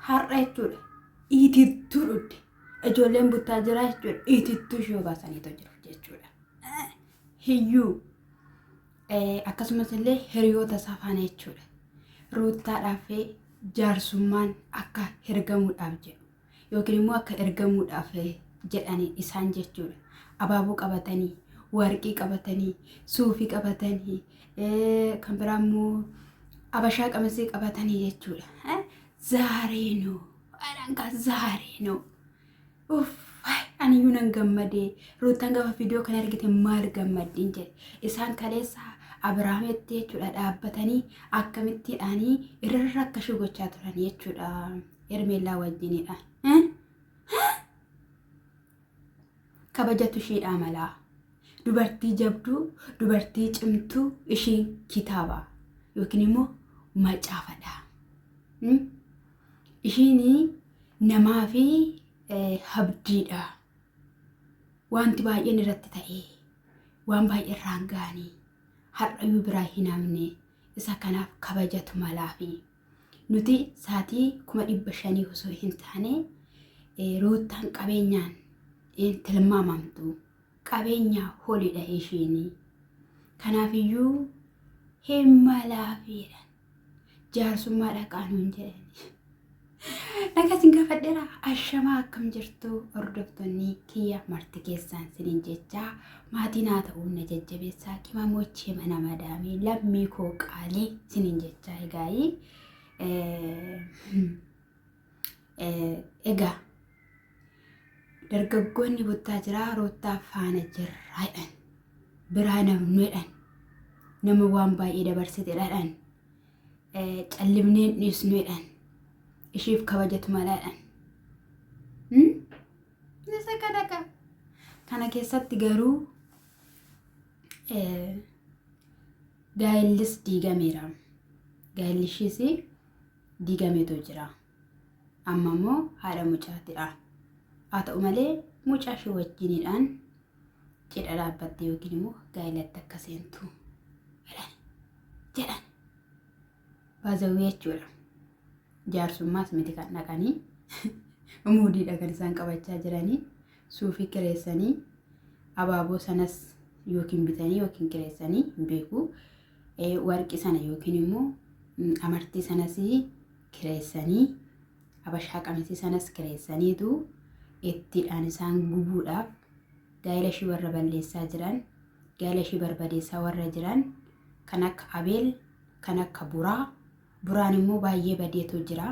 har'a jechuudha itittuu dhudde ijoolleen buttaa jira jechuudha itittuu ishee baasaniitu jiru jechuudha. Hiyyuu akkasumas illee hiriyoota isaa faana jechuudha. Ruuttaadhaaf jaarsummaan akka hergamuudhaaf jedhu yookiin immoo akka ergamuudhaaf jedhanii isaan jechuudha. Abaaboo qabatanii, warqii qabatanii, suufii qabatanii, kan biraa immoo abashaa qamisii qabatanii jechuudha. Zaaree ነው አላንካ ዛሬ ነው ani yunan gammadee ruutaan gaafa viidiyoo kana argite maal gammaddiin jedhe isaan kaleessa Abrahaametti jechuudha dhaabbatanii akkamittiidhaanii irra akka shugochaa turan jechuudha Hermeellaa wajjinidha. Kabajatu ishiidha malaa dubartii jabduu dubartii cimtuu ishiin kitaaba yookiin immoo macaafadha. Ishiin namaa fi habdiidha. Wanti baay'een irratti ta'ee waan baay'ee irraan ga'anii har'ayyuu biraa hin hamne isa kanaaf kabajatu malaafi nuti saatii 500 osoo hin taane ruutaan qabeenyaan tilmaamamtu qabeenya holidha ishiin. Kanaafiyyuu hin malaafiidha jaarsummaa dhaqaanuun jedhani. Nagasin gaafadheera ashamaa akkam jirtu hordoftoonni kiyya marti keessaan siniin jechaa maatiin haa ta'uu na jajjabeessaa qimamochee mana madaamii lammii koo qaalii siniin jechaa egaa dargaggoonni buttaa jiraa roottaa faana jirraadhaan biraa namnuudhaan nama waan baay'ee dabarsiteedhaan callibneen dhiisnuudhaan ishiif kabajatu malaadhaan. Isa kana keessatti garuu gaa'ellis diigameera. Gaa'elli ishiis diigameetu jira. Amma immoo haadha mucaatidha. Haa ta'u malee mucaa ishee wajjiniidhaan cidha dhaabbatte yookiin immoo gaa'elatti akka seentu jedhan baazawwee jechuudha. Jaarsummaas miti kan dhaqanii umudiidha kan isaan qabachaa jiranii suufii kireessanii abaaboo sanas yookiin bitanii yookiin kireessanii hin beeku warqii sana yookiin immoo amartii sanas kireessanii abashaa qamisii sanas kireessaniitu ittiidhaan isaan gubuudhaaf gaa'ela ishii warra balleessaa jiran gaa'ela ishii barbadeessaa warra jiran kan akka Abeel kan akka Buraan immoo baay'ee badeetu jira.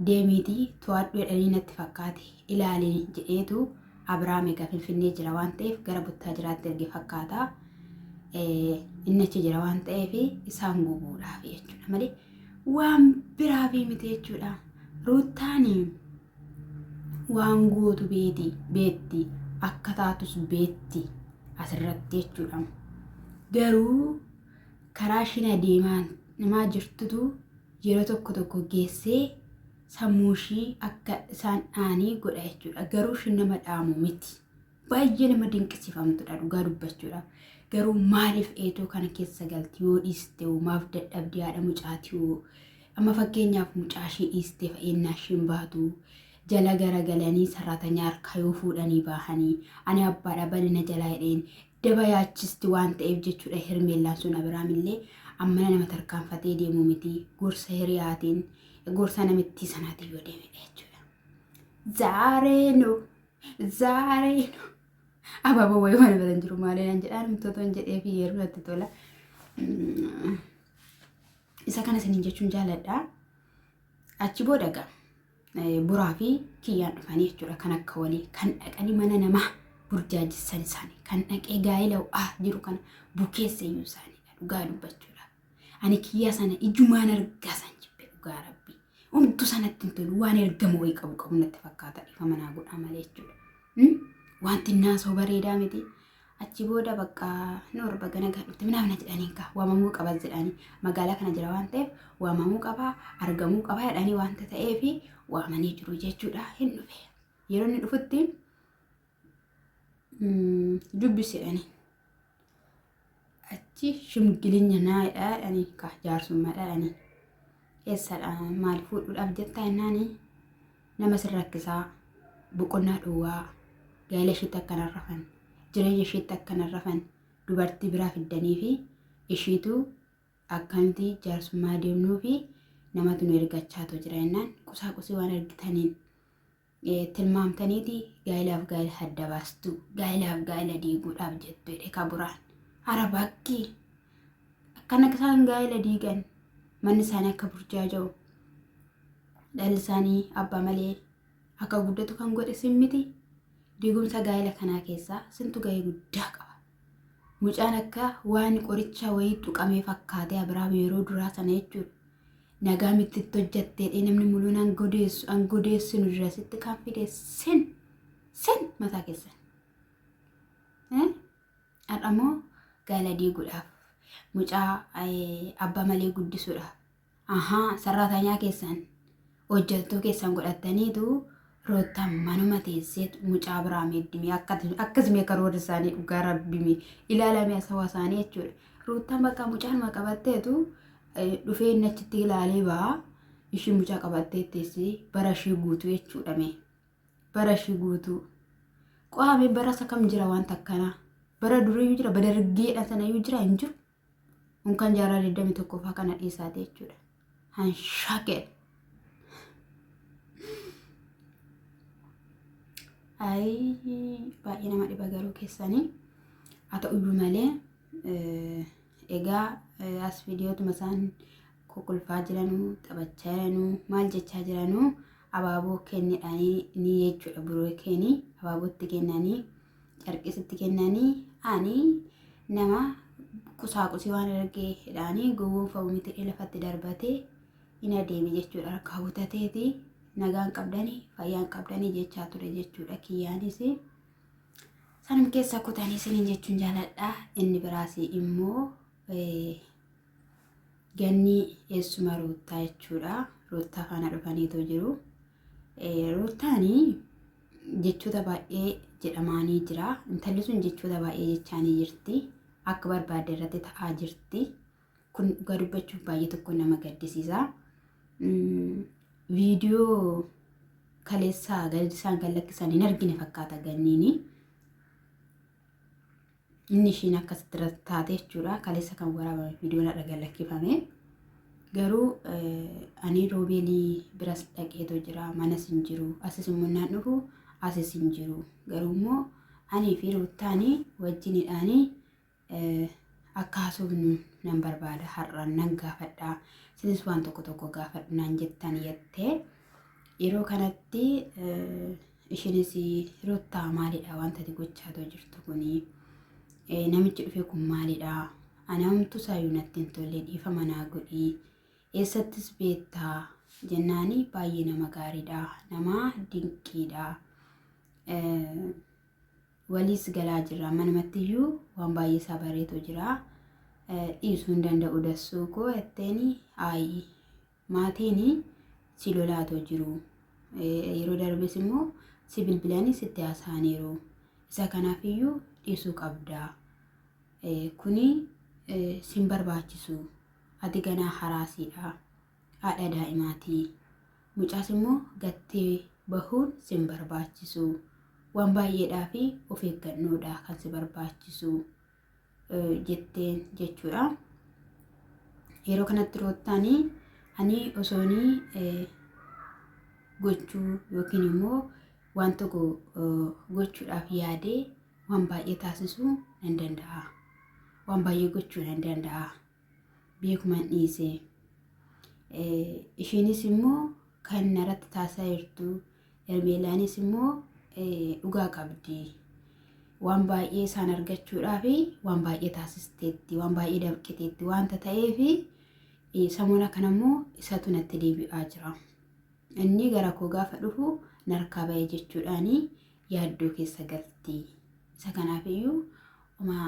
Deemiitii to'adhu jedhanii natti fakkaate ilaalii jedheetu Abrahaam egaa Finfinnee jira waan ta'eef gara buttaa jiraatti erge fakkaata. Inni achi jira waan ta'eef isaan gubuudhaaf jechuudha malee waan biraa miti jechuudha. Ruutaan waan gootu beetti akka taatus beetti asirratti jechuudha. Garuu karaa isheen adeemaan namaa jirtutu yeroo tokko geessee sammuu ishii akka isaan dhaanii godha jechuudha. Garuu isheen nama dhaamu miti. Baay'ee nama dinqisiifamtudha dhugaa dubbachuudhaaf. Garuu maaliif eetoo kana keessa galti yoo dhiiste maaf dadhabdee haadha mucaati amma fakkeenyaaf mucaa ishee dhiiste fa'eennaa isheen baatu jala garagalanii saraatanyaa harkaa yoo fuudhanii baahanii ani abbaadha balina jalaa jedheen daba yaachisti waan ta'eef jechuudha. Hermeellaan sun Abrahaamillee amma nama tarkaanfatee deemu miti gorsa hiriyaatiin gorsa namittii sanaatiin yoo deemedha jechuudha. Zaaree no abaaboo wayii waan badan jiru maaliidhaan jedhaan mitoota jedhee fi yeroo natti tola. Isa kana saniin jechuun jaaladha. Achi booda buraa fi kiyyaan dhufanii jechuudha kan akka walii kan dhaqanii mana namaa burjaajisan isaanii kan dhaqee gaa'ela jiru kana bukeessa iyyuu isaaniidha dhugaa dubbachuudha. Ani kiyyaa sana ijumaan argasan jibbe dhugaa rabbii. Umtu sanatti hin tolu waan ergama wayii qabu natti fakkaata dhiifa manaa godhaa malee jechuudha. Wanti naasoo bareedaa miti. Achi booda bakka norba ganagaa dhufte mina jedhaniin kaa waamamuu qaba jedhanii magaalaa kana jira waan ta'eef waamamuu qaba argamuu qaba jedhanii wanta ta'eef waamanii jiru jechuudha. Hin dhufe yeroo inni dhufutti dubbisedhanii achi shimgilinya naadha jedhanii kaa jaarsummaadha jedhanii eessadha maal fuudhuudhaaf jettaa jennaani nama sirrakkisaa boqonnaa dhuwaa gaa'ela ishiitti akkanan rafan jireenya ishiitti akkanan rafan dubartii biraa fiddanii fi ishiitu akkanti jaarsummaa deemnuu fi namatu nu ergachaatu jira jennaan qusaaqusii waan argitaniin tilmaamtaniiti gaa'elaaf gaa'ela adda baastu gaa'elaaf gaa'ela diiguudhaaf jettu jedhe kaburaan arabakkii akkana isaan gaa'ela diigan manni isaanii akka burjaaja'u dhalli isaanii abbaa malee akka guddatu kan godhe simmiti diigumsa gaa'ela kanaa keessaa sintu ga'ee guddaa qaba. Mucaan akka waan qoricha wayii tuqamee fakkaatee Abiraam yeroo duraa sana jechuudha. Nagaa miti hojjettee namni muluun angodeessu nu dirasitti kan fide sin mataa keessan. Har'amoo gaa'ela diiguudhaaf mucaa abbaa malee guddisuudhaaf sarraatanyaa keessan hojjettuu keessan godhattaniitu roottaan manuma teessee mucaa Abiraam eddimee akkasumee karoora isaanii dhugaa rabbime ilaalamee asawaa isaanii jechuudha. Roottaan bakka mucaanuma qabatteetu dhufee inni achitti ilaalee ba'aa ishii mucaa qabattee teessee bara ishii guutuu jechuudha mee bara ishii guutuu qo'ame bara isa kam jira wanta akkanaa bara duriyyuu jira bara darggeedha sanayyuu jira hin jiru unkan jaaraa 21 kana dhiisaate jechuudha. Hanshaaqee baay'ee nama dhiba garuu keessanii haa ta'uyyuu malee egaa as viidiyootuma isaan kokolfaa jiranuu taphachaa jiranuu maal jechaa jiranuu abaaboo kennidhaanii ni jechuudha. Biroo kennii abaabootti kennanii carqisitti kennanii ani nama qusaaqusii waan argee hidhaanii gowwoomfamu miti lafatti darbatee hin adeeme jechuudha. Harkaa butateeti nagaan qabdanii fayyaan qabdanii jechaa ture jechuudha. Kiyyaanis sanum keessa kutanii siniin jechuun jaaladha. Inni biraas immoo ganni eessuma roottaa jechuudha. Roottaa faana dhufaniitu jiru. Roottaanii jechoota baay'ee jedhamaanii jira. Intalli sun jechoota baay'ee jechaanii jirti. Akka barbaadde irratti ta'aa jirti. Kun dhugaa dubbachuuf baay'ee tokko nama gaddisiisa. Viidiyoo kaleessaa galchisaan kan lakkisan hin argine fakkaata ganniini. Inni ishiin akkasitti taate jechuudha. Kaleessa kan waraabame viidiyoon irra lakkifame. Garuu ani roobeelii biras dhaqeetu jira. Manas hin jiru. Asis immoo naan dhufu asis hin jiru. Garuu immooanii fi Roottaanii wajjinidhaanii akka haasofnu nan barbaada. Har'aan nan gaafadha. Sinis waan tokko gaafadhu naan jettan jettee yeroo kanatti ishinis Roottaa maalidha wanta ati gochaatoo jirtu kuni namichi dhufe kun maalidha ana humtu saayyuu natti hin tolle dhiifama naa godhi eessattis beektaa jennaani baay'ee nama gaariidha nama dinqiidha waliis galaa jira manumattiyyuu waan baay'ee isaa bareetu jira. Dhiisuu hin danda'u dassuu koo jetteeni ayi maatiin si lolaatoo jiru yeroo darbes immoo si bilbilanii sitti haasa'aniiru isa kanaafiyyuu dhiisuu qabda kuni sin barbaachisu ati ganaa haraasiidha haadha daa'imaatii mucaas immoo gattee bahuun sin barbaachisu waan baay'eedhaa fi of eeggannoodha kan si barbaachisu. Jetteen jechuudha. Yeroo kanatti Roottaanii ani osoonii gochuu yookiin immoo waan tokko gochuudhaaf yaadee waan baay'ee taasisuu nan danda'a. Waan baay'ee gochuu nan danda'a. Beekumaan dhiise. Ishiinis immoo kan narratti taasisaa jirtu Ermeelaanis immoo dhugaa qabdi. Waan baay'ee isaan argachuudhaaf waan baay'ee taasisteetti waan baay'ee dabqiteetti wanta ta'eef samuuna kanammoo isatu natti deebi'aa jira. Inni gara koo gaafa dhufu narkaa ba'ee jechuudhaani yaaddoo keessa galti. Isa kanaafiyyuu uma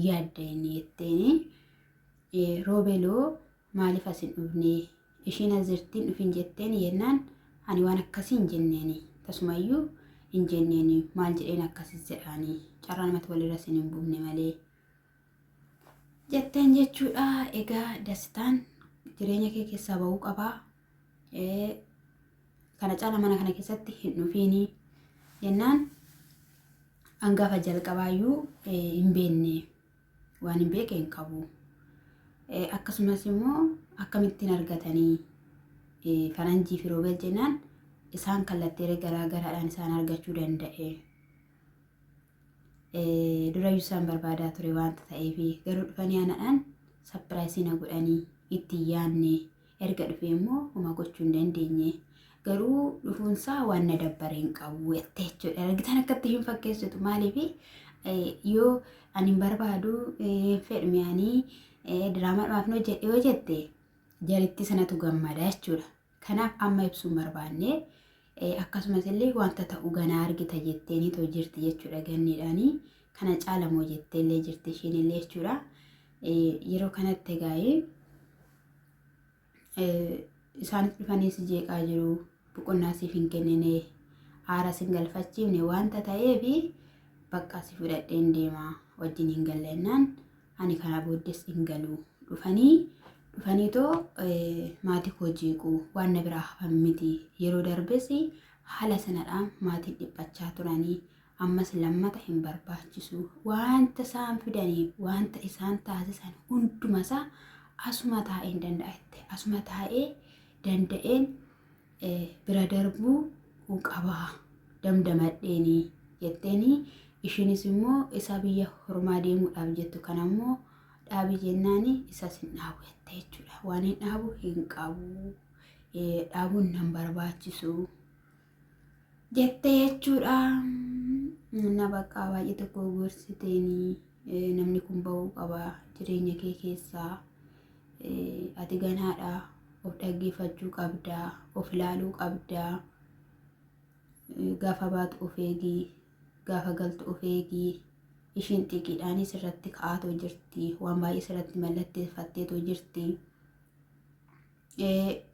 yaadda inni jetteeni Roobeeloo maaliif as hin dhufne ishiin azirtiin dhufin jetteen yennaan ani waan akkasii hin jenneeni tasumayyuu hin jenneeni maal jedheen akkasis jedhaanii carraa namatti walirra sin hin buufne malee jetteen jechuudha. Egaa dastaan jireenya kee keessaa ba'uu qabaa. Kana caala mana kana keessatti hin dhufiini jennaan hangafa jalqabaayyuu hin beekne waan hin beekne hin qabu. Akkasumas immoo akkamittiin argatanii faranjii fi roobel jennaan isaan kallattii garaagaraadhaan isaan argachuu danda'e. Durayyuu isaan barbaadaa ture waanta ta'eef garuu dhufanii anaadhaan sapiraayisii na godhanii itti yaanne erga dhufee immoo homa gochuu hin dandeenye. Garuu dhufuunsaa waan na dabbaree hin qabu jechuudha. Argitan akkatti hin fakkeessitu maaliif yoo ani hin barbaadu fedhumyaanii diraamaadhaaf yoo jette jaritti sanatu gammada jechuudha. Kanaaf amma ibsuun barbaanne akkasumas illee wanta ta'u ganaa argita jetteeni too jirti jechuudha ganniidhaanii. Kana caalamoo jettee illee jirti ishiin illee jechuudha. Yeroo kanatti egaa isaanis dhufanii si jeeqaa jiru. Boqonnaa siif hin kennine aara sin galfachiifne wanta ta'eef bakka si fudhadheen deema wajjin hin gallennaan ani kana booddees hin galu dhufanii too maatii koo jeequ waan na biraa hafan miti. Yeroo darbes haala sanadhaan maatiin dhiphachaa turanii ammas lammata hin barbaachisu. Wanta isaan fidaniif wanta isaan taasisan hundumasaa asuma taa'ee hin danda'ette asuma taa'ee danda'een bira darbuu qabaa damdamadheeni jetteeni. Ishiinis immoo isa biyya hormaa deemuudhaaf jettu kanammoo dhaabii jennaani isa sin dhaabu jette jechuudha. Waan hin dhaabu hin qabu dhaabuun nan barbaachisu jette jechuudha. Na bakka baay'ee tokko gorsiteeni namni kun ba'uu qaba jireenya kee keessaa. Ati ganaadha of dhaggeeffachuu qabdaa of ilaaluu qabdaa. Gaafa baatu of eegii gaafa galtu of eegii. Ishiin xiqiidhaanis irratti ka'aatoo jirti waan baay'ee irratti mallatteeffatteetoo jirti.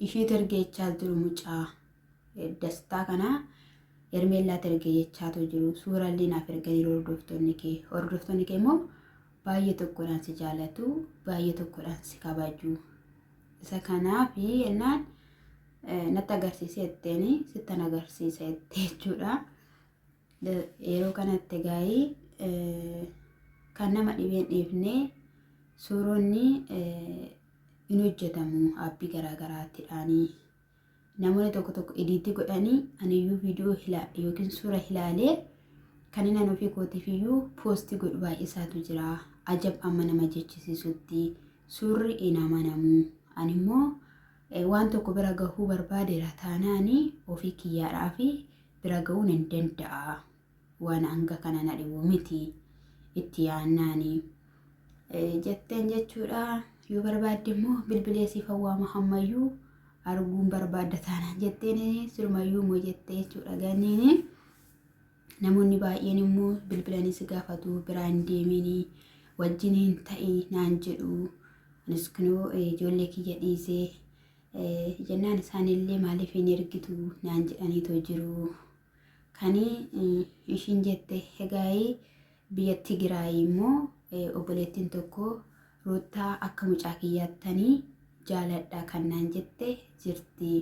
Ishii ergeechaa jiru mucaa dastaa kana Hermeellaa ergeechaatoo jiru. Suuraallee naaf erganii hordoftoonni kee immoo baay'ee tokkodhaan si jaalatu baay'ee tokkodhaan si kabaju. Isa kanaaf jennaan natti agarsiise jetteeni sittan agarsiisa jettee jechuudha. Yeroo kanatti gaa'ii kan nama dhibeen dhiifnee suuronni in hojjetamu aappii garaagaraattiidhaanii. Namoonni tokko ediitii godhanii aniyyuu viidiyoo yookiin suura ilaalee kan inni ofii kootiifiyyuu poostii godhu baay'isaatu jira. Ajab amma nama jechisiisutti suurri hin amanamu. Animmoo waan tokko bira gahuu barbaadeera taanaanii ofii kiyyaadhaa fi bira gahuun hin danda'a. Waan hanga kana na dhibu miti itti yaannaanii jetteen jechuudha. Yoo barbaadde immoo bilbilee siif awwaama hammayyuu arguun barbaadda taanaan jetteen sirumayyuu immoo jettee jechuudha. Ganniin namoonni baay'een immoo bilbilanii si gaafatu biraan deemini wajjiniin ta'ii naan jedhu. Anis kunoo ijoollee kiyya dhiisee jennaan isaanillee maaliif hin ergitu naan jedhaniitoo jiru. Kanii ishiin jette egaa biyya Tigiraay immoo obboleettiin tokko Ruuttaa akka mucaa kiyyattanii jaaladha kan naan jette jirti.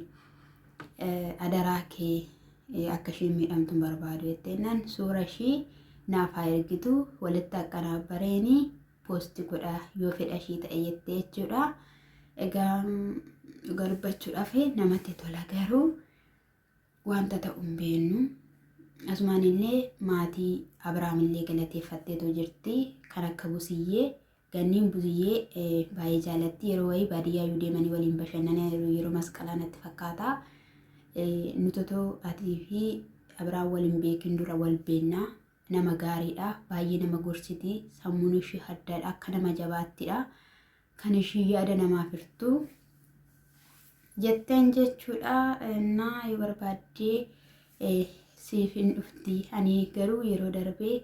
Adaraa kee akka ishiin miidhamtu barbaadu jetteenaan suura ishii naaf haa ergitu walitti akkanaaf bareeni poostii godha yoo fedha ishii ta'e jettee jechuudha. Egaa dubbachuudhaaf namatti tola garuu wanta ta'u hin beeknu. Asumaan illee maatii Abiraamillee galateeffatteetoo jirti kan akka Busiyyee. Ganniin Busiyyee baay'ee jaalatti. Yeroo wayii baadiyyaa yoo deemanii waliin bashannanaa yeroo masqalaa natti fakkaata. Nutotoo atii fi Abiraam waliin beekin dura wal beennaa. Nama gaariidha. Baay'ee nama gorsiti. Sammuun ishii addaadha. Akka nama jabaattidha. Kan ishii yaada namaaf hirtu jetteen jechuudha. Naa yoo barbaaddee siif hin dhufti. Ani garuu yeroo darbee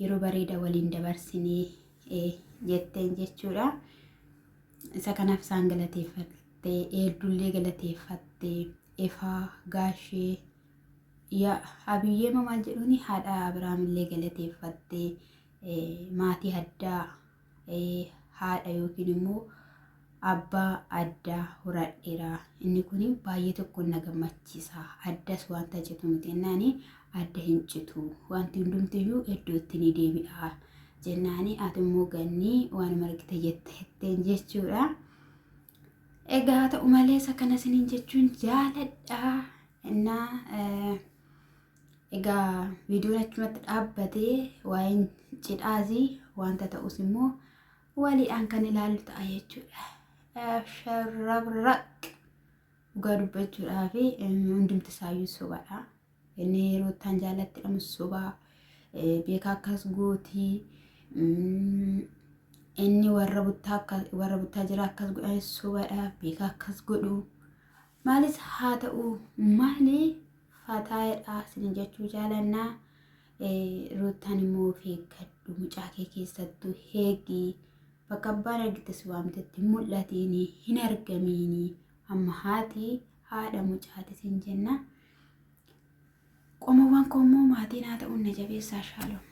yeroo bareeda waliin dabarsinee jetteen jechuudha. Isa kanaaf isaan galateeffatte eeddullee galateeffatte Efaa Gaashee Abiyyee maal jedhuuni haadha Abiraamillee galateeffatte maatii addaa haadha yookiin immoo abbaa addaa horadheera. Inni kun baay'ee tokko na gammachiisa. Addas wanta citu miti jennaani adda hin citu. Wanti hundumtiyyuu iddootti ni deebi'a jennaani ati immoo gannii waan margite jetteen jechuudha. Egaa ta'u malee isa kana isiniin jechuun jaaladha. Innaa egaa viidiyoon achumatti dhaabbatee waa'een cidhaazii wanta ta'us immoo waliidhaan kan ilaallu ta'a jechuudha. Sharrabraq dhugaa dubbachuudhaa fi hundumti isaayyuu sobaadha. Inni yeroo ittaan jaallatti dhamu sobaa beekaa akkas gootii inni warra buttaa jira akkas godhan sobaadha beekaa akkas godhu. Maalis haa ta'u maali fataayedha isin jechuu jaalannaa. Ruutaan immoo eeggadhu mucaa kee keessattuu heegi bakka abbaan argites waamtetti mul'atiin hin argamiini amma haati haadha mucaati isin jenna. Qomawwan koommoo maatiin haa ta'uun na jabeessaa shaaloo.